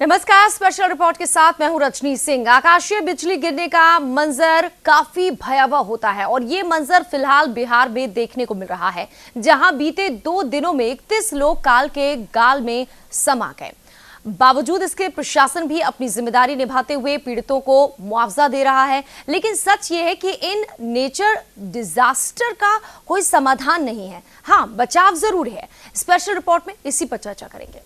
नमस्कार, special report के साथ मैं हूं रजनी सिंह। आकाशीय बिजली गिरने का मंजर काफी भयावह होता है और ये मंजर फिलहाल बिहार में देखने को मिल रहा है, जहां बीते 2 दिनों में 31 लोग काल के गाल में समा गए। बावजूद इसके प्रशासन भी अपनी जिम्मेदारी निभाते हुए पीड़ितों को मुआवजा दे रहा है, लेकिन सच ये है कि इन नेचर डिजास्टर का कोई समाधान नहीं है। हाँ, बचाव जरूर है। स्पेशल रिपोर्ट में इसी पर चर्चा करेंगे।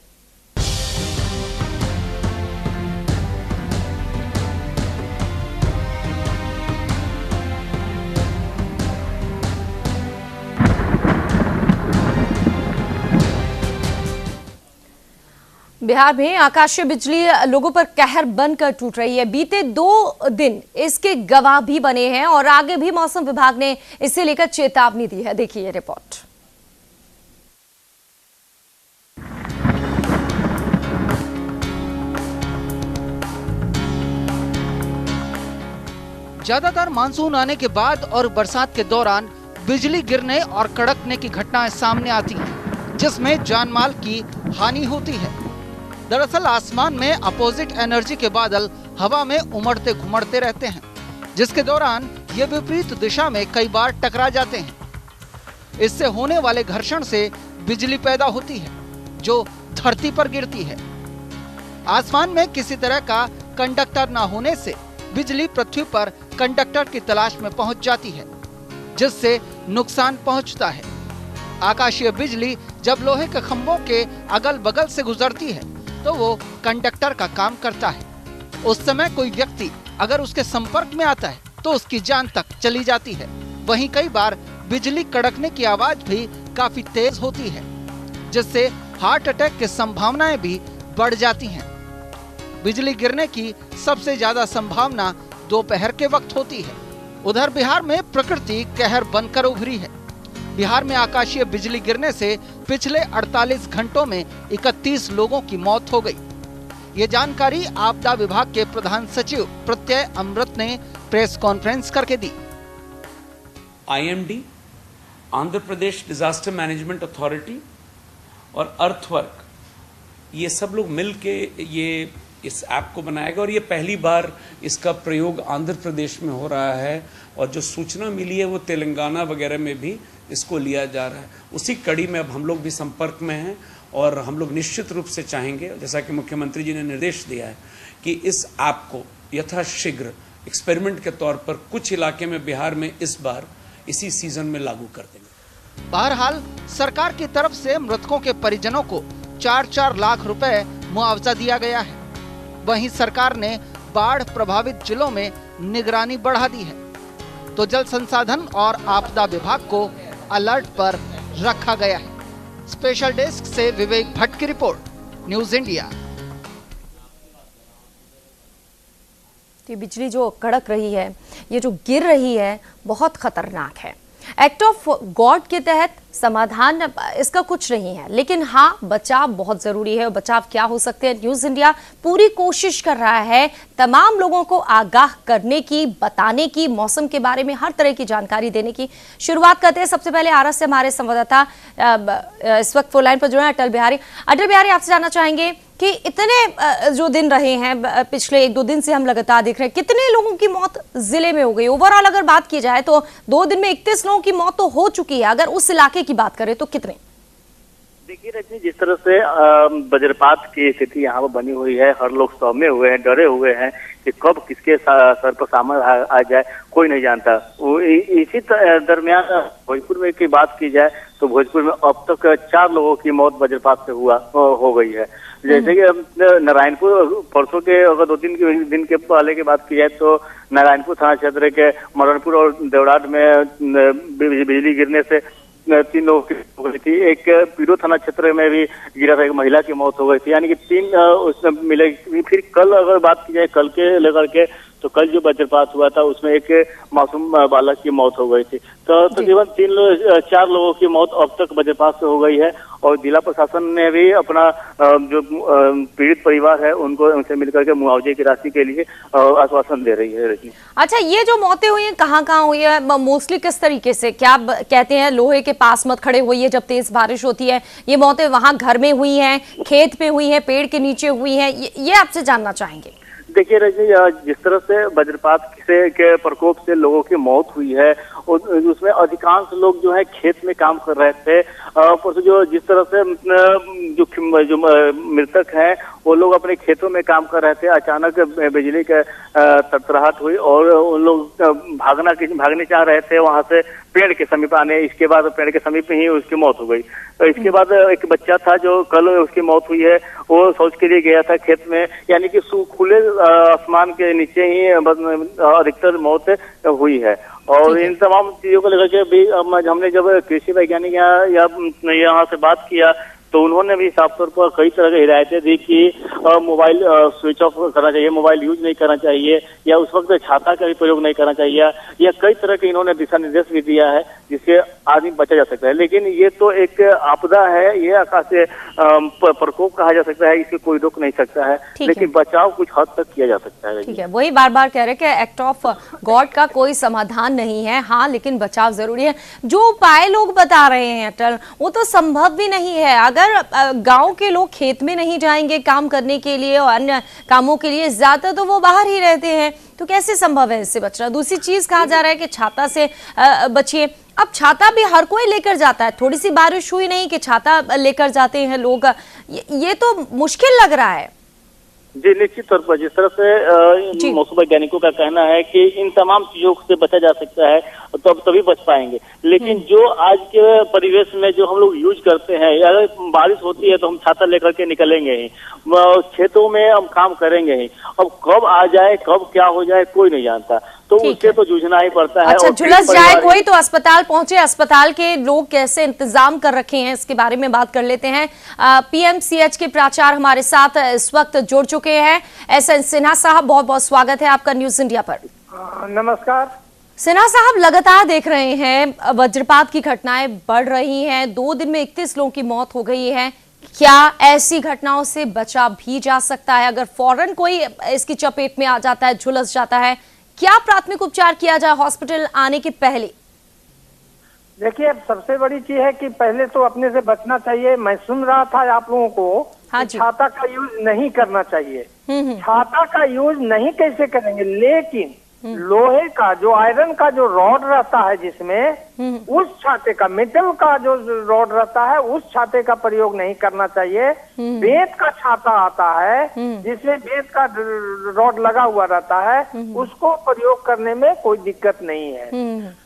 बिहार में आकाशीय बिजली लोगों पर कहर बनकर टूट रही है। बीते 2 दिन इसके गवाह भी बने हैं और आगे भी मौसम विभाग ने इसे लेकर चेतावनी दी है। देखिए ये रिपोर्ट। ज्यादातर मानसून आने के बाद और बरसात के दौरान बिजली गिरने और कड़कने की घटनाएं सामने आती हैं, जिसमें जानमाल की हानि होती है। दरअसल आसमान में अपोजिट एनर्जी के बादल हवा में उमड़ते घुमड़ते रहते हैं, जिसके दौरान ये विपरीत दिशा में कई बार टकरा जाते हैं। इससे होने वाले घर्षण से बिजली पैदा होती है, जो धरती पर गिरती है। आसमान में किसी तरह का कंडक्टर न होने से बिजली पृथ्वी पर कंडक्टर की तलाश में पहुंच जाती है, जिससे नुकसान पहुंचता है। आकाशीय बिजली जब लोहे के खंभों के अगल बगल से गुजरती है तो वो कंडक्टर का काम करता है। उस समय कोई व्यक्ति अगर उसके संपर्क में आता है तो उसकी जान तक चली जाती है। वहीं कई बार बिजली कड़कने की आवाज भी काफी तेज होती है, जिससे हार्ट अटैक की संभावनाएं भी बढ़ जाती हैं। बिजली गिरने की सबसे ज्यादा संभावना दोपहर के वक्त होती है। उधर बिहार में प्रकृति कहर बनकर उभरी है। बिहार में आकाशीय बिजली गिरने से पिछले 48 घंटों में 31 लोगों की मौत हो गई। ये जानकारी आपदा विभाग के प्रधान सचिव प्रत्यय अमृत ने प्रेस कॉन्फ्रेंस करके दी। IMD, Andhra Pradesh disaster management authority और अर्थवर्क, ये सब लोग मिलके ये इस ऐप को बनाएगा और ये पहली बार इसका प्रयोग आंध्र प्रदेश में हो रहा है और जो सूचना मिली है वो तेलंगाना वगैरह में भी इसको लिया जा रहा है। उसी कड़ी में अब हम लोग भी संपर्क में हैं और हम लोग निश्चित रूप से चाहेंगे, जैसा कि मुख्यमंत्री जी ने निर्देश दिया है, कि इस ऐप को यथाशीघ्र एक्सपेरिमेंट के तौर पर कुछ इलाके में बिहार में इस बार इसी सीजन में लागू कर देंगे। बहरहाल सरकार की तरफ से मृतकों के परिजनों को 4-4 लाख रुपए मुआवजा दिया गया है। वहीं सरकार ने बाढ़ प्रभावित जिलों में निगरानी बढ़ा दी है, तो जल संसाधन और आपदा विभाग को अलर्ट पर रखा गया है। स्पेशल डेस्क से विवेक भट्ट की रिपोर्ट, न्यूज इंडिया। ये बिजली जो कड़क रही है, ये जो गिर रही है, बहुत खतरनाक है। एक्ट ऑफ गॉड के तहत समाधान इसका कुछ नहीं है, लेकिन हाँ, बचाव बहुत जरूरी है। और बचाव क्या हो सकते हैं, न्यूज इंडिया पूरी कोशिश कर रहा है तमाम लोगों को आगाह करने की, बताने की, मौसम के बारे में हर तरह की जानकारी देने की। शुरुआत करते हैं सबसे पहले आरस से हमारे संवाददाता इस वक्त फोन लाइन पर जो है अटल बिहारी। अटल बिहारी, आपसे जानना चाहेंगे कि इतने जो दिन रहे हैं, पिछले 1-2 दिन से हम लगातार देख रहे हैं, कितने लोगों की मौत जिले में हो गई? ओवरऑल अगर बात की जाए तो 2 दिन में 31 लोगों की मौत तो हो चुकी है। अगर उस इलाके की बात करें तो कितने? देखिए रजनी, जिस तरह से वज्रपात की स्थिति यहाँ पर बनी हुई है, हर लोग सहमे हुए हैं, डरे हुए हैं कि कब किसके सर पर सामने आ जाए, कोई नहीं जानता। इसी दरमियान भोजपुर में की बात की जाए तो भोजपुर में अब तक 4 लोगों की मौत वज्रपात से हो गई है। जैसे कि नारायणपुर, परसों के अगर 2 दिन के पहले की बात की जाए तो नारायणपुर थाना क्षेत्र के मरणपुर और देवराट में बिजली गिरने से 3 लोगों की हो गई थी। एक पीरो थाना क्षेत्र में भी गिरा था, एक महिला की मौत हो गई थी। यानी कि 3 उसमें मिले। फिर कल अगर बात की जाए, कल के लेकर के तो कल जो वज्रपात हुआ था उसमें एक मासूम बालक की मौत हो गई थी। तो तकरीबन 4 लोगों की मौत अब तक वज्रपात से हो गई है और जिला प्रशासन ने भी अपना जो पीड़ित परिवार है उनसे मिलकर के मुआवजे की राशि के लिए आश्वासन दे रही है। अच्छा, ये जो मौतें हुई हैं कहाँ हुई है, मोस्टली किस तरीके से? क्या कहते हैं लोहे के पास मत खड़े होइए जब तेज बारिश होती है, ये मौतें वहां घर में हुई हैं, खेत पे हुई हैं, पेड़ के नीचे हुई हैं, ये आपसे जानना चाहेंगे। देखिए रजनी, जिस तरह से वज्रपात के प्रकोप से लोगों की मौत हुई है उसमें अधिकांश लोग जो है खेत में काम कर रहे थे। जो जिस तरह से जो मृतक हैं वो लोग अपने खेतों में काम कर रहे थे, अचानक बिजली का तड़तड़ाहट हुई और उन लोग भागने चाह रहे थे वहां से पेड़ के समीप आने। इसके बाद पेड़ के समीप ही उसकी मौत हो गई। तो इसके बाद एक बच्चा था जो कल उसकी मौत हुई है, वो शौच के लिए गया था खेत में, यानी कि खुले आसमान के नीचे ही अधिकतर मौत हुई है। और इन तमाम चीजों को लेकर के भी हमने जब कृषि वैज्ञानिक यहाँ से बात किया तो उन्होंने भी साफ तौर पर कई तरह की हिदायतें दी कि मोबाइल स्विच ऑफ करना चाहिए, मोबाइल यूज नहीं करना चाहिए, या उस वक्त छाता का भी प्रयोग नहीं करना चाहिए, या कई तरह के इन्होंने दिशा निर्देश भी दिया है जिससे आदमी बचा जा सकता है। लेकिन ये तो एक आपदा है, ये आकाशीय प्रकोप कहा जा सकता है, इसे कोई रोक नहीं सकता है, लेकिन बचाव कुछ हद तक किया जा सकता है। ठीक है, वही बार बार कह रहे कि एक्ट ऑफ गॉड का कोई समाधान नहीं है, हाँ लेकिन बचाव जरूरी है। जो उपाय लोग बता रहे हैं अटल, वो तो संभव भी नहीं है। अगर गांव के लोग खेत में नहीं जाएंगे काम करने के लिए और अन्य कामों के लिए, ज्यादा तो वो बाहर ही रहते हैं, तो कैसे संभव है इससे बचना? दूसरी चीज कहा जा रहा है कि छाता से बचिए। अब छाता भी हर कोई लेकर जाता है, थोड़ी सी बारिश हुई नहीं कि छाता लेकर जाते हैं लोग, ये तो मुश्किल लग रहा है। जी निश्चित तौर पर जिस तरह से मौसम वैज्ञानिकों का कहना है कि इन तमाम चीजों से बचा जा सकता है तो अब तभी बच पाएंगे। लेकिन जो आज के परिवेश में जो हम लोग यूज करते हैं, अगर बारिश होती है तो हम छाता लेकर के निकलेंगे ही, खेतों में हम काम करेंगे ही, अब कब आ जाए कब क्या हो जाए कोई नहीं जानता, तो उससे तो जूझना ही पड़ता है। अच्छा, झुलस जाए कोई तो अस्पताल पहुंचे, अस्पताल के लोग कैसे इंतजाम कर रखे हैं इसके बारे में बात कर लेते हैं। पीएमसीएच के प्राचार्य हमारे साथ इस वक्त जुड़ चुके हैं। एसएन सिन्हा साहब, बहुत बहुत स्वागत है आपका न्यूज इंडिया पर। नमस्कार। सिन्हा साहब, लगातार देख रहे हैं वज्रपात की घटनाएं बढ़ रही हैं, 2 दिन में 31 लोगों की मौत हो गई है। क्या ऐसी घटनाओं से बचा भी जा सकता है? अगर फौरन कोई इसकी चपेट में आ जाता है, झुलस जाता है, क्या प्राथमिक उपचार किया जाए हॉस्पिटल आने के पहले? देखिए, सबसे बड़ी चीज है कि पहले तो अपने से बचना चाहिए। मैं सुन रहा था आप लोगों को, हाँ, छाता का यूज नहीं करना चाहिए। छाता का यूज नहीं कैसे करेंगे, लेकिन लोहे का जो आयरन का जो रॉड रहता है जिसमें, उस छाते का, मेटल का जो रॉड रहता है उस छाते का प्रयोग नहीं करना चाहिए। बेंत का छाता आता है जिसमें बेंत का रॉड लगा हुआ रहता है, उसको प्रयोग करने में कोई दिक्कत नहीं है।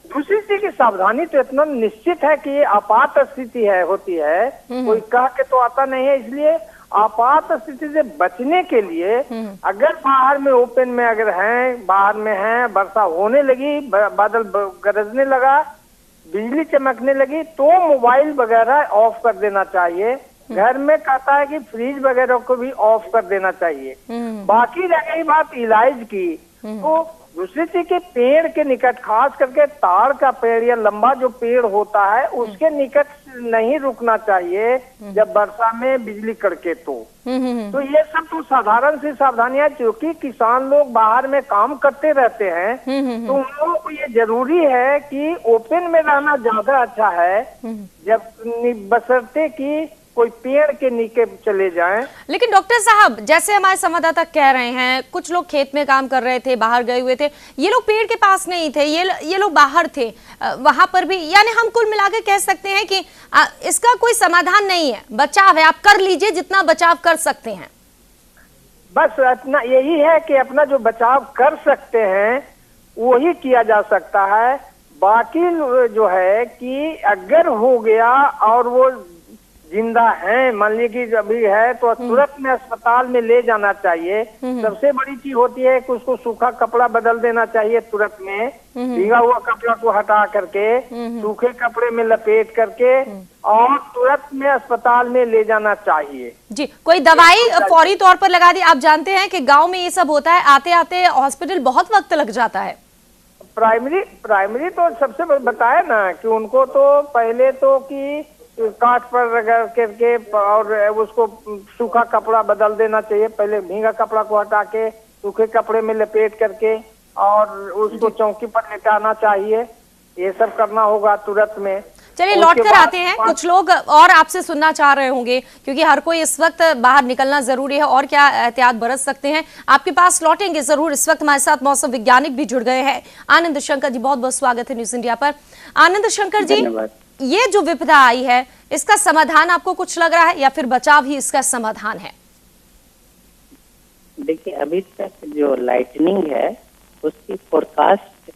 दूसरी चीज की सावधानी तो इतना निश्चित है कि ये आपात स्थिति होती है, कोई कह के तो आता नहीं है। इसलिए आपात स्थिति से बचने के लिए अगर बाहर में ओपन में अगर हैं, बाहर में हैं, वर्षा होने लगी, बादल गरजने लगा, बिजली चमकने लगी, तो मोबाइल वगैरह ऑफ कर देना चाहिए। घर में कहता है कि फ्रिज वगैरह को भी ऑफ कर देना चाहिए। बाकी रह गई बात इलाज की, तो दूसरी चीज के पेड़ के निकट, खास करके ताड़ का पेड़ या लंबा जो पेड़ होता है उसके निकट नहीं रुकना चाहिए जब वर्षा में बिजली कड़के तो ये सब तो साधारण सी सावधानियां, क्योंकि किसान लोग बाहर में काम करते रहते हैं, तो उन लोगों को ये जरूरी है कि ओपन में रहना ज्यादा अच्छा है, जब बशर्ते कि कोई पेड़ के नीचे चले जाएं। लेकिन डॉक्टर साहब, जैसे हमारे संवाददाता कह रहे हैं, कुछ लोग खेत में काम कर रहे थे, बाहर गए हुए थे, ये लोग पेड़ के पास नहीं थे, ये लोग बाहर थे, वहां पर भी, यानी हम कुल मिलाकर कह सकते हैं कि इसका कोई समाधान नहीं है, बचाव है, आप कर लीजिए जितना बचाव कर सकते हैं। बस अपना यही है कि अपना जो बचाव कर सकते हैं वही किया जा सकता है। बाकी जो है कि अगर हो गया और वो जिंदा है, मान लीजिए कि अभी है तो तुरंत में अस्पताल में ले जाना चाहिए। सबसे बड़ी चीज होती है कि उसको सूखा कपड़ा बदल देना चाहिए तुरंत में, भीगा हुआ कपड़ा को हटा करके सूखे कपड़े में लपेट करके और तुरंत में अस्पताल में ले जाना चाहिए। जी, कोई दवाई फौरी तौर पर लगा दी। आप जानते हैं कि गांव में ये सब होता है, आते आते हॉस्पिटल बहुत वक्त लग जाता है। प्राइमरी तो सबसे बताया ना कि उनको तो पहले तो कि काट पर रगड़ करके और उसको सूखा कपड़ा बदल देना चाहिए, पहले भीगा कपड़ा को हटा के सूखे कपड़े में लपेट करके और उसको चौकी पर लेटाना चाहिए। ये सब करना होगा तुरंत में। चलिए लौट कर आते हैं, कुछ लोग और आपसे सुनना चाह रहे होंगे क्योंकि हर कोई इस वक्त बाहर निकलना जरूरी है और क्या एहतियात बरत सकते हैं, आपके पास लौटेंगे जरूर। इस वक्त हमारे साथ मौसम वैज्ञानिक भी जुड़ गए हैं, आनंद शंकर जी। बहुत बहुत स्वागत है न्यूज इंडिया पर। आनंद शंकर जी, ये जो विपदा आई है इसका समाधान आपको कुछ लग रहा है या फिर बचाव ही इसका समाधान है? देखिए, अभी तक जो लाइटनिंग है उसकी फोरकास्ट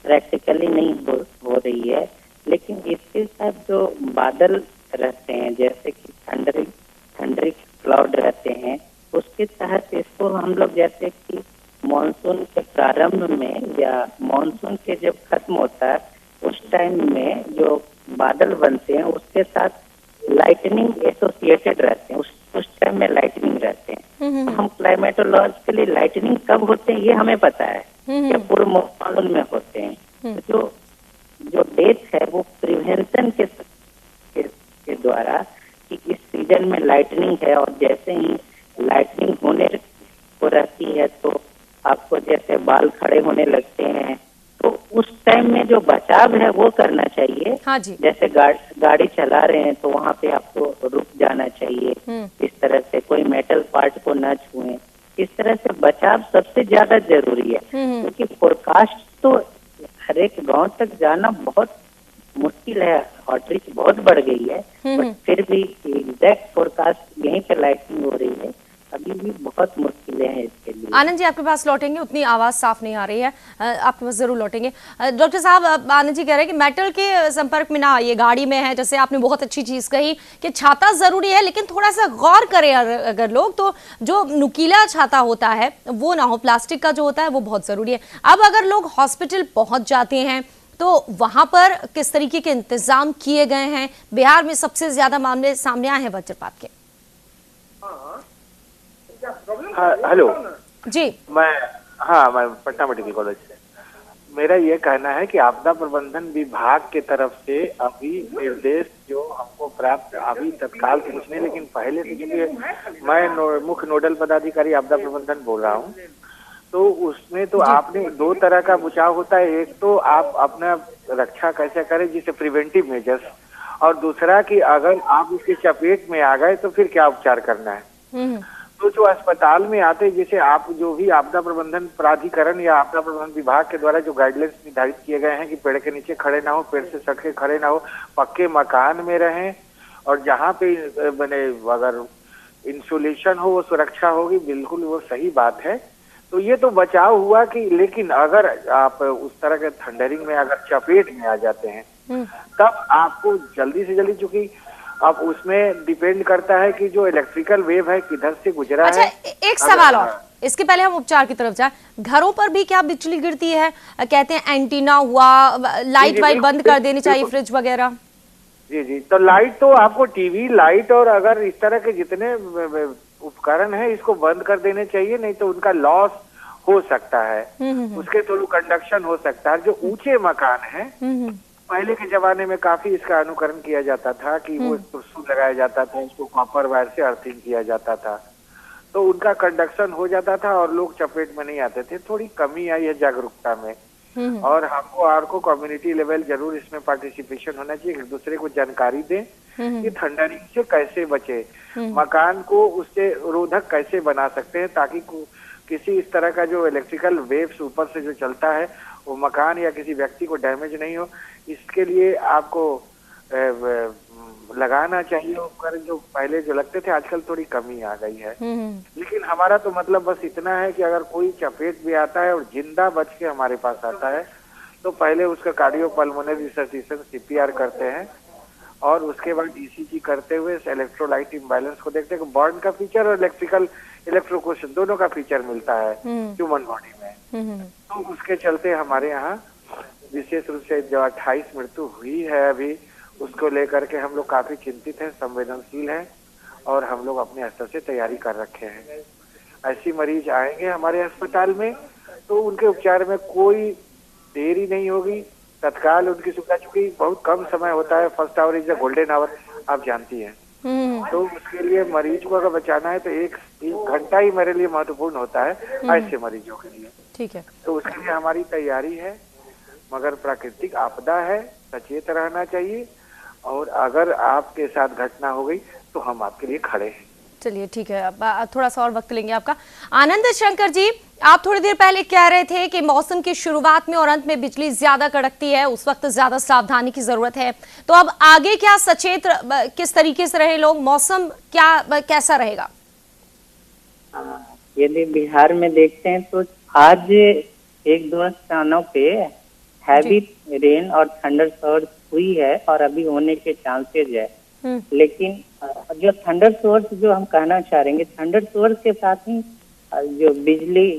प्रैक्टिकली नहीं हो रही है, लेकिन इसके साथ जो बादल रहते हैं जैसे कि थंडरिंग क्लाउड रहते हैं, उसके तहत इसको हम लोग जैसे कि मॉनसून के प्रारंभ में या मॉनसून के जब खत्म होता है उस टाइम में जो बादल बनते हैं उसके साथ लाइटनिंग एसोसिएटेड रहते हैं, उस टाइम में लाइटनिंग रहते हैं। हम क्लाइमेटोलॉजिकली लाइटनिंग कब होते हैं ये हमें पता है कि पूर्व मानसून में होते हैं। तो जो डेट है वो प्रिवेंशन के द्वारा कि इस सीजन में लाइटनिंग है और जैसे ही लाइटनिंग होने को रहती है तो आपको जैसे बाल खड़े होने लगते हैं, तो उस टाइम में जो बचाव है वो करना चाहिए। हाँ जी। जैसे गाड़ी चला रहे हैं तो वहाँ पे आपको रुक जाना चाहिए, इस तरह से कोई मेटल पार्ट को न छुएं, इस तरह से बचाव सबसे ज्यादा जरूरी है। क्योंकि फोरकास्ट तो हर एक गांव तक जाना बहुत मुश्किल है, आउटरीच बहुत बढ़ गई है, बट फिर भी एग्जैक्ट फोरकास्ट यहीं पे लाइटनिंग हो रही है, अभी भी बहुत मुश्किलें हैं इसके लिए। आनंद जी आपके पास लौटेंगे, उतनी आवाज साफ नहीं आ रही है, आपके पास जरूर लौटेंगे। डॉक्टर साहब, आनंद जी कह रहे हैं कि मेटल के संपर्क में ना आइए, गाड़ी में है, जैसे आपने बहुत अच्छी चीज कही कि छाता जरूरी है, लेकिन थोड़ा सा गौर करें अगर लोग तो जो नुकीला छाता होता है वो ना हो, प्लास्टिक का जो होता है वो बहुत जरूरी है। अब अगर लोग हॉस्पिटल पहुंच जाते हैं तो वहां पर किस तरीके के इंतजाम किए गए हैं? बिहार में सबसे ज्यादा मामले सामने आए हैं वज्रपात के। हेलो जी, मैं पटना मेडिकल कॉलेज से। मेरा ये कहना है कि आपदा प्रबंधन विभाग के तरफ से अभी निर्देश जो हमको प्राप्त अभी तत्काल से कुछ नहीं, लेकिन पहले से, क्योंकि मैं मुख्य नोडल पदाधिकारी आपदा प्रबंधन बोल रहा हूँ, तो उसमें तो आपने दो तरह का बचाव होता है। एक तो आप अपना रक्षा कैसे करें जिसे प्रिवेंटिव मेजर्स, और दूसरा कि अगर आप उसकी चपेट में आ गए तो फिर क्या उपचार करना है। तो जो अस्पताल में आते, जैसे आप जो भी आपदा प्रबंधन प्राधिकरण या आपदा प्रबंधन विभाग के द्वारा जो गाइडलाइंस निर्धारित किए गए हैं कि पेड़ के नीचे खड़े ना हो, पेड़ से सट के खड़े ना हो, पक्के मकान में रहें, और जहाँ पे बने अगर इंसुलेशन हो वो सुरक्षा होगी, बिल्कुल वो सही बात है। तो ये तो बचाव हुआ कि, लेकिन अगर आप उस तरह के थंडरिंग में अगर चपेट में आ जाते हैं तब आपको जल्दी से जल्दी, चूंकि अब उसमें डिपेंड करता है कि जो इलेक्ट्रिकल वेव है किधर से गुजरा अच्छा, है। एक सवाल और, इसके पहले हम उपचार की तरफ जाए, घरों पर भी क्या बिजली गिरती है? कहते हैं एंटीना हुआ, लाइट वाइट बंद कर देनी चाहिए, फ्रिज वगैरह। जी, तो लाइट तो आपको टीवी लाइट और अगर इस तरह के जितने उपकरण है इसको बंद कर देने चाहिए, नहीं तो उनका लॉस हो सकता है, उसके थ्रू कंडक्शन हो सकता है। जो ऊंचे मकान है, पहले के जमाने में काफी इसका अनुकरण किया जाता था कि वो तुरसू लगाया जाता था, उसको कॉपर वायर से अर्थिंग किया जाता था, तो उनका कंडक्शन हो जाता था और लोग चपेट में नहीं आते थे। थोड़ी कमी आई है जागरूकता में, और हमको आपको कम्युनिटी लेवल जरूर इसमें पार्टिसिपेशन होना चाहिए, एक दूसरे को जानकारी दें कि थंडरिंग से कैसे बचे, मकान को उससे रोधक कैसे बना सकते हैं, ताकि किसी इस तरह का जो इलेक्ट्रिकल वेव्स ऊपर से जो चलता है वो मकान या किसी व्यक्ति को डैमेज नहीं हो। इसके लिए आपको लगाना चाहिए उपकरण, जो पहले जो लगते थे आजकल थोड़ी कमी आ गई है। लेकिन हमारा तो मतलब बस इतना है कि अगर कोई चपेट भी आता है और जिंदा बच के हमारे पास आता है तो पहले उसका कार्डियो पल्मोनरी रिसर्सिटेशन CPR करते हैं, और उसके बाद ईसीजी करते हुए इलेक्ट्रोलाइट इम्बैलेंस को देखते हैं। बर्न का फीचर और इलेक्ट्रिकल इलेक्ट्रोक्वेशन दोनों का फीचर मिलता है ह्यूमन बॉडी में। तो उसके चलते हमारे यहाँ विशेष रूप से जो 28 मृत्यु हुई है अभी, उसको लेकर के हम लोग काफी चिंतित हैं, संवेदनशील हैं और हम लोग अपने स्तर से तैयारी कर रखे हैं। ऐसी मरीज आएंगे हमारे अस्पताल में तो उनके उपचार में कोई देरी नहीं होगी, तत्काल उनकी सुविधा, चूंकि बहुत कम समय होता है, first hour is the golden hour, आप जानती हैं। तो उसके लिए मरीज को अगर बचाना है तो एक घंटा ही मेरे लिए महत्वपूर्ण होता है ऐसे मरीजों के लिए। ठीक है। तो उसके लिए हमारी तैयारी है, मगर प्राकृतिक आपदा है, सचेत रहना चाहिए और अगर आपके साथ घटना हो गई तो हम आपके लिए खड़े हैं। चलिए ठीक है, अब थोड़ा सा और वक्त लेंगे आपका। आनंद शंकर जी, आप थोड़ी देर पहले कह रहे थे कि मौसम की शुरुआत में और अंत में बिजली ज्यादा कड़कती है, उस वक्त ज्यादा सावधानी की जरूरत है। तो अब आगे क्या सचेत किस तरीके से रहे लोग, मौसम क्या कैसा रहेगा? यदि बिहार में देखते हैं तो आज एक दो स्थानों पे हैवी रेन और थंडर शॉवर्स हुई है और अभी होने के चांसेज है। लेकिन जो थंडर शॉवर्स जो हम कहना चाह रहे हैं, थंडर शॉवर्स के साथ ही जो बिजली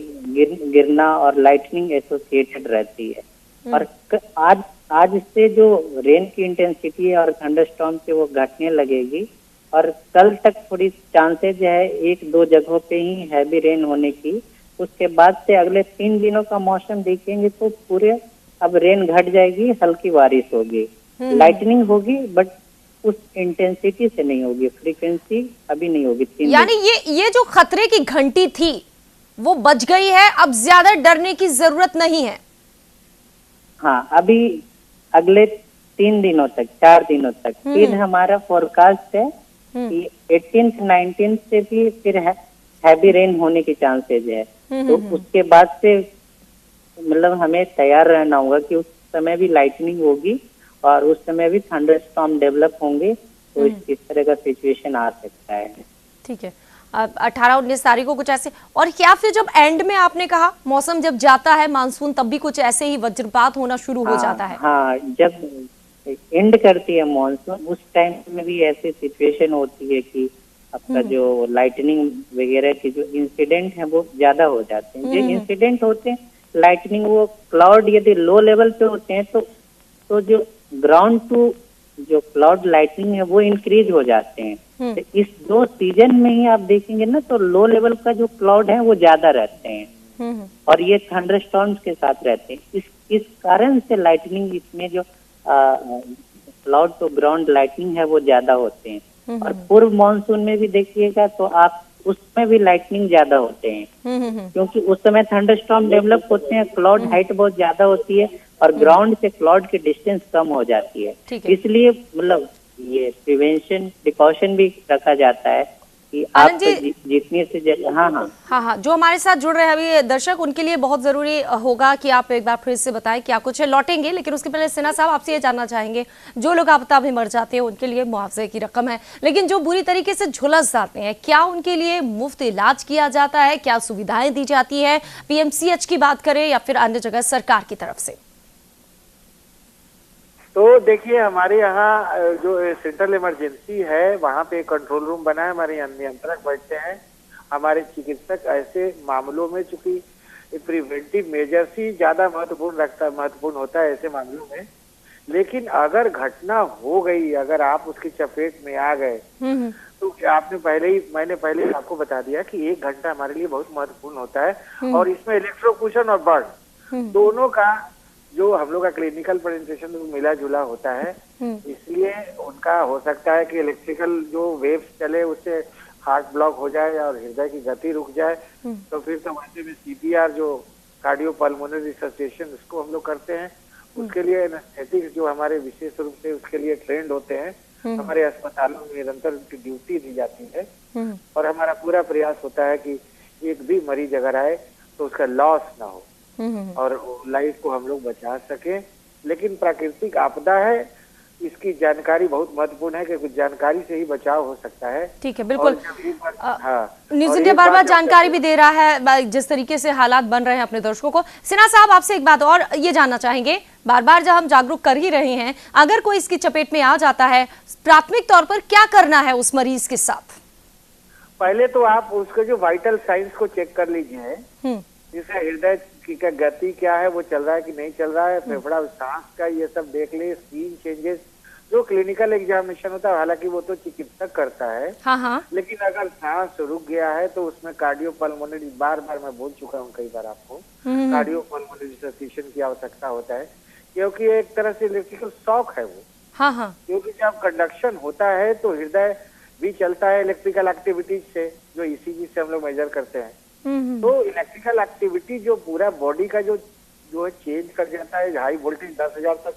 गिरना और लाइटनिंग एसोसिएटेड रहती है। और आज से जो रेन की इंटेंसिटी है और थंडरस्टॉर्म से वो घटने लगेगी और कल तक थोड़ी चांसेज है एक दो जगहों पे ही हैवी रेन होने की। उसके बाद से अगले 3 दिनों का मौसम देखेंगे तो पूरे अब रेन घट जाएगी, हल्की बारिश होगी, लाइटनिंग होगी, बट उस इंटेंसिटी से नहीं होगी, फ्रीक्वेंसी अभी नहीं होगी। यानी ये जो खतरे की घंटी थी वो बज गई है, अब ज्यादा डरने की जरूरत नहीं है। हाँ, अभी अगले 3 दिनों तक, 4 दिनों तक फिर हमारा फोरकास्ट है कि 18th 19th से भी फिर हैवी रेन होने के चांसेज है। तो उसके बाद से मतलब हमें तैयार रहना होगा कि उस समय भी लाइटनिंग होगी और उस समय भी थंडरस्टॉर्म डेवलप होंगे, तो इस तरह का सिचुएशन आ सकता है। ठीक है, 18-19 तारीख को कुछ ऐसे। और क्या फिर जब एंड में आपने कहा मौसम जब जाता है मानसून, तब भी कुछ ऐसे ही वज्रपात होना शुरू हो जाता है? हाँ, जब एंड करती है मानसून उस टाइम में भी ऐसी सिचुएशन होती है कि आपका जो लाइटनिंग वगैरह के जो इंसिडेंट है वो ज्यादा हो जाते हैं। जो इंसिडेंट होते हैं लाइटनिंग, वो क्लाउड यदि लो लेवल पे होते हैं तो जो ग्राउंड टू जो क्लाउड लाइटनिंग है वो इंक्रीज हो जाते हैं। तो इस 2 सीजन में ही आप देखेंगे ना तो लो लेवल का जो क्लाउड है वो ज्यादा रहते हैं और ये थंडरस्टॉर्म्स के साथ रहते हैं। इस कारण से लाइटनिंग इसमें जो क्लाउड तो ग्राउंड लाइटनिंग है वो ज्यादा होते हैं। और पूर्व मानसून में भी देखिएगा तो आप उसमें भी लाइटनिंग ज्यादा होते हैं, क्योंकि उस समय थंडरस्टॉर्म डेवलप होते हैं, क्लाउड हाइट बहुत ज्यादा होती है और ग्राउंड से क्लाउड की डिस्टेंस कम हो जाती है। इसलिए मतलब ये प्रिवेंशन प्रिकॉशन भी रखा जाता है कि आप जितनी से हाँ, जो हमारे साथ जुड़ रहे हैं अभी दर्शक, उनके लिए बहुत जरूरी होगा कि आप एक बार फिर से बताएं क्या कुछ है। लौटेंगे, लेकिन उसके पहले सिन्हा साहब आपसे ये जानना चाहेंगे, जो लोग आपदा में मर जाते हैं उनके लिए मुआवजे की रकम है, लेकिन जो बुरी तरीके से झुलस जाते हैं क्या उनके लिए मुफ्त इलाज किया जाता है, क्या सुविधाएं दी जाती है? PMCH की बात करें या फिर अन्य जगह सरकार की तरफ से? तो देखिए, हमारे यहाँ जो सेंट्रल इमरजेंसी है वहाँ पे कंट्रोल रूम बना है, हमारे यहाँ नियंत्रक बैठते हैं। हमारे चिकित्सक ऐसे मामलों में, चूंकि प्रिवेंटिव मेजर्स ही ज्यादा महत्वपूर्ण होता है ऐसे मामलों में। लेकिन अगर घटना हो गई, अगर आप उसकी चपेट में आ गए तो मैंने पहले ही आपको बता दिया कि 1 घंटा हमारे लिए बहुत महत्वपूर्ण होता है और इसमें इलेक्ट्रोक्यूशन और बर्न दोनों का जो हम लोग का क्लिनिकल प्रेजेंटेशन मिला जुला होता है, इसलिए उनका हो सकता है कि इलेक्ट्रिकल जो वेव्स चले उससे हार्ट ब्लॉक हो जाए और हृदय की गति रुक जाए। तो फिर तो वैसे में CPR जो कार्डियो पल्मोनरी रिससिटेशन उसको हम लोग करते हैं। उसके लिए एनेस्थेटिक्स जो हमारे विशेष रूप से उसके लिए ट्रेंड होते हैं, हमारे अस्पतालों में निरंतर उनकी ड्यूटी दी जाती है और हमारा पूरा प्रयास होता है कि एक भी मरीज अगर आए तो उसका लॉस ना हो और लाइफ को हम लोग बचा सके। लेकिन प्राकृतिक आपदा है, इसकी जानकारी बहुत महत्वपूर्ण है कि कुछ जानकारी से ही बचाव हो सकता है। ठीक है, बिल्कुल। हाँ, न्यूज इंडिया बार बार जानकारी भी दे रहा है जिस तरीके से हालात बन रहे हैं अपने दर्शकों को। सिन्हा साहब, आपसे एक बात और ये जानना चाहेंगे, बार बार जब हम जागरूक कर ही रहे हैं, अगर कोई इसकी चपेट में आ जाता है, प्राथमिक तौर पर क्या करना है उस मरीज के साथ? पहले तो आप उसके जो वाइटल साइंस को चेक कर लीजिए, जैसे हृदय की क्या गति क्या है, वो चल रहा है कि नहीं चल रहा है, फेफड़ा सांस का ये सब देख ले, स्किन चेंजेस, जो क्लिनिकल एग्जामिनेशन होता है, हालांकि वो तो चिकित्सक करता है। हाँ। लेकिन अगर सांस रुक गया है तो उसमें कार्डियोपल्मोनरी, बार बार मैं बोल चुका हूँ कई बार आपको, कार्डियोपल्मोनरी रिससिटेशन की आवश्यकता होता है, क्योंकि एक तरह से इलेक्ट्रिकल शॉक है वो। हाँ। क्योंकि जब कंडक्शन होता है तो हृदय भी चलता है इलेक्ट्रिकल एक्टिविटीज से, जो ईसीजी से हम लोग मेजर करते हैं। तो इलेक्ट्रिकल एक्टिविटी जो पूरा बॉडी का जो है चेंज कर जाता है। हाई वोल्टेज 10,000 तक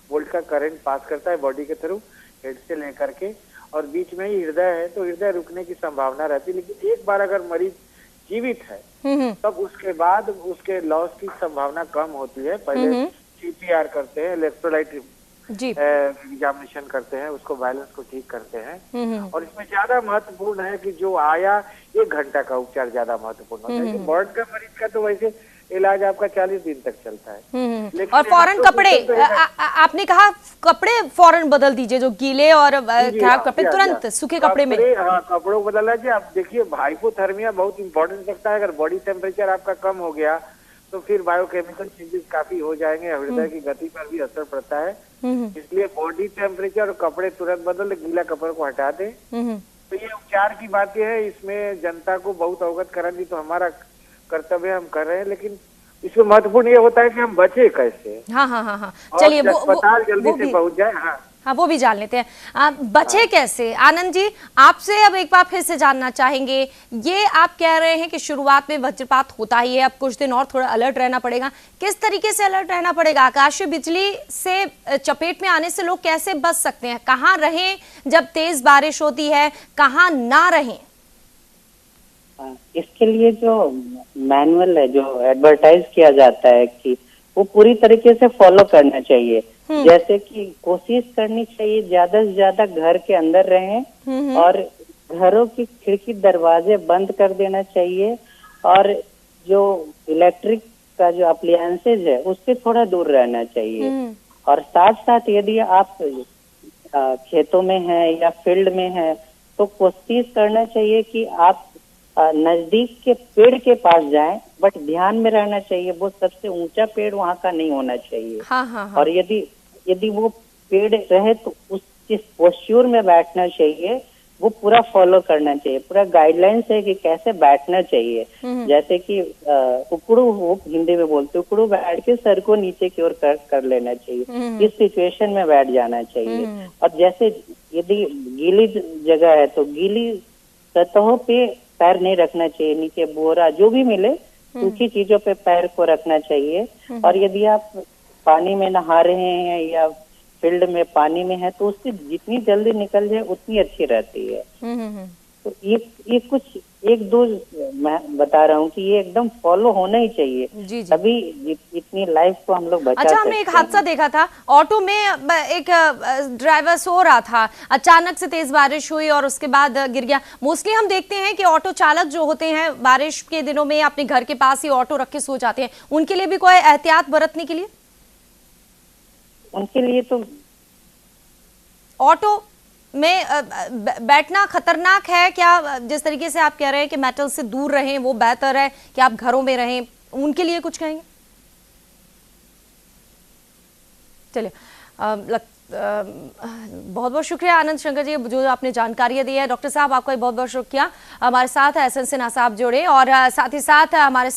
वोल्ट का करंट पास करता है बॉडी के थ्रू, हेड से लेकर के, और बीच में ही हृदय है, तो हृदय रुकने की संभावना रहती है। लेकिन एक बार अगर मरीज जीवित है तब उसके बाद उसके लॉस की संभावना कम होती है। पहले सीपीआर करते हैं, इलेक्ट्रोलाइट एग्जामिनेशन करते हैं, उसको बैलेंस को ठीक करते हैं। और इसमें ज्यादा महत्वपूर्ण है कि जो आया 1 घंटा का उपचार ज्यादा महत्वपूर्ण होता है। बर्ड का मरीज का तो वैसे इलाज आपका 40 दिन तक चलता है। और फौरन कपड़े, आपने कहा कपड़े फौरन बदल दीजिए, जो गीले और खराब कपड़े तुरंत सूखे कपड़े में। हाँ, कपड़ों को बदलना चाहिए। आप देखिए, हाइपोथर्मिया बहुत इंपॉर्टेंट रखता है। अगर बॉडी टेम्परेचर आपका कम हो गया तो फिर बायोकेमिकल चेंजेस काफी हो जाएंगे, हृदय की गति पर भी असर पड़ता है। इसलिए बॉडी टेम्परेचर और कपड़े तुरंत बदल, गीला कपड़े को हटा दें। तो ये उपचार की बातें है, इसमें जनता को बहुत अवगत करानी तो हमारा कर्तव्य हम कर रहे हैं। लेकिन इसमें महत्वपूर्ण ये होता है कि हम बचे कैसे। हाँ। चलिए, अस्पताल जल्दी से पहुंच जाए। हाँ, वो भी जान लेते हैं। बचे कैसे? आनंद जी, आपसे अब एक बार फिर से जानना चाहेंगे, ये आप कह रहे हैं कि शुरुआत में वज्रपात होता ही है, अब कुछ दिन और थोड़ा अलर्ट रहना पड़ेगा। किस तरीके से अलर्ट रहना पड़ेगा? आकाशीय बिजली से चपेट में आने से लोग कैसे बच सकते हैं? कहाँ रहें जब तेज बारिश होती है, कहाँ ना रहें? इसके लिए जो मैनुअल है, जो एडवर्टाइज किया जाता है, कि वो पूरी तरीके से फॉलो करना चाहिए। जैसे कि कोशिश करनी चाहिए ज्यादा से ज्यादा घर के अंदर रहें, और घरों की खिड़की दरवाजे बंद कर देना चाहिए, और जो इलेक्ट्रिक का जो अप्लायंसेज है उससे थोड़ा दूर रहना चाहिए। और साथ साथ यदि आप खेतों में हैं या फील्ड में हैं तो कोशिश करना चाहिए कि आप नजदीक के पेड़ के पास जाएं, बट ध्यान में रहना चाहिए वो सबसे ऊंचा पेड़ वहाँ का नहीं होना चाहिए। हाँ। और यदि वो पेड़ रहे तो उस जिस पोस्चर में बैठना चाहिए वो पूरा फॉलो करना चाहिए। पूरा गाइडलाइंस है कि कैसे बैठना चाहिए। जैसे कि उकड़ू हो, हिंदी में बोलते, उकड़ू बैठ के सर को नीचे की ओर कर लेना चाहिए। इस सिचुएशन में बैठ जाना चाहिए। और जैसे यदि गीली जगह है तो गीली सतहों पे पैर नहीं रखना चाहिए, नीचे बोरा जो भी मिले सूखी चीजों पे पैर को रखना चाहिए। और यदि आप पानी में नहा रहे हैं या फील्ड में पानी में है तो उससे जितनी जल्दी निकल जाए उतनी अच्छी रहती है। तो ये कुछ 1-2 मैं बता रहा हूँ कि ये एकदम फॉलो होना ही चाहिए, तभी इतनी लाइफ को हम लोग बचा सकते हैं। हमने एक हादसा देखा था, ऑटो में एक ड्राइवर सो रहा था, अचानक से तेज बारिश हुई और उसके बाद गिर गया। मोस्टली हम देखते हैं कि ऑटो चालक जो होते हैं बारिश के दिनों में अपने घर के पास ही ऑटो रख के सो जाते हैं, उनके लिए भी कोई एहतियात बरतने के लिए? उनके लिए तो ऑटो में बैठना खतरनाक है क्या? जिस तरीके से आप कह रहे हैं कि मेटल से दूर रहें वो बेहतर है कि आप घरों में रहें, उनके लिए कुछ कहेंगे? चलिए, बहुत बहुत शुक्रिया आनंद शंकर जी जो आपने जानकारियां दी है। डॉक्टर साहब, आपका बहुत बहुत शुक्रिया। हमारे साथ एसएन सिन्हा साहब जुड़े, और साथ ही साथ हमारे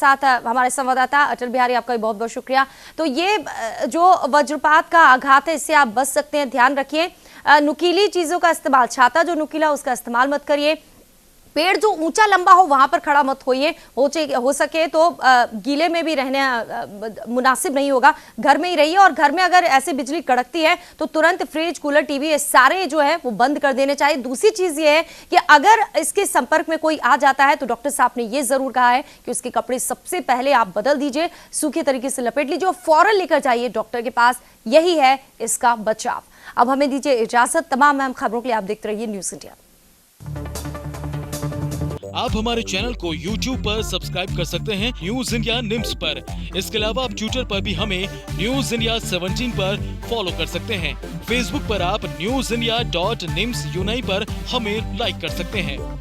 संवाददाता अटल बिहारी, आपका बहुत बहुत शुक्रिया। तो ये जो वज्रपात का आघात है इससे आप बच सकते हैं, ध्यान रखिए। नुकीली चीजों का इस्तेमाल, छाता जो नुकीला उसका इस्तेमाल मत करिए। पेड़ जो ऊंचा लंबा हो वहां पर खड़ा मत होइए, हो सके तो गीले में भी रहने मुनासिब नहीं होगा, घर में ही रहिए। और घर में अगर ऐसे बिजली कड़कती है तो तुरंत फ्रिज, कूलर, टीवी ये सारे जो है वो बंद कर देने चाहिए। दूसरी चीज ये है कि अगर इसके संपर्क में कोई आ जाता है तो डॉक्टर साहब ने ये जरूर कहा है कि उसके कपड़े सबसे पहले आप बदल दीजिए, सूखे तरीके से लपेट लीजिए और फौरन लेकर जाइए डॉक्टर के पास। यही है इसका बचाव। अब हमें दीजिए इजाजत। तमाम अहम खबरों के लिए आप देखते रहिए न्यूज़ इंडिया। आप हमारे चैनल को YouTube पर सब्सक्राइब कर सकते हैं न्यूज़ इंडिया निम्स पर। इसके अलावा आप ट्विटर पर भी हमें न्यूज़ इंडिया 17 पर फॉलो कर सकते हैं। फेसबुक पर आप newsindia.nimsUnai पर हमें लाइक कर सकते हैं।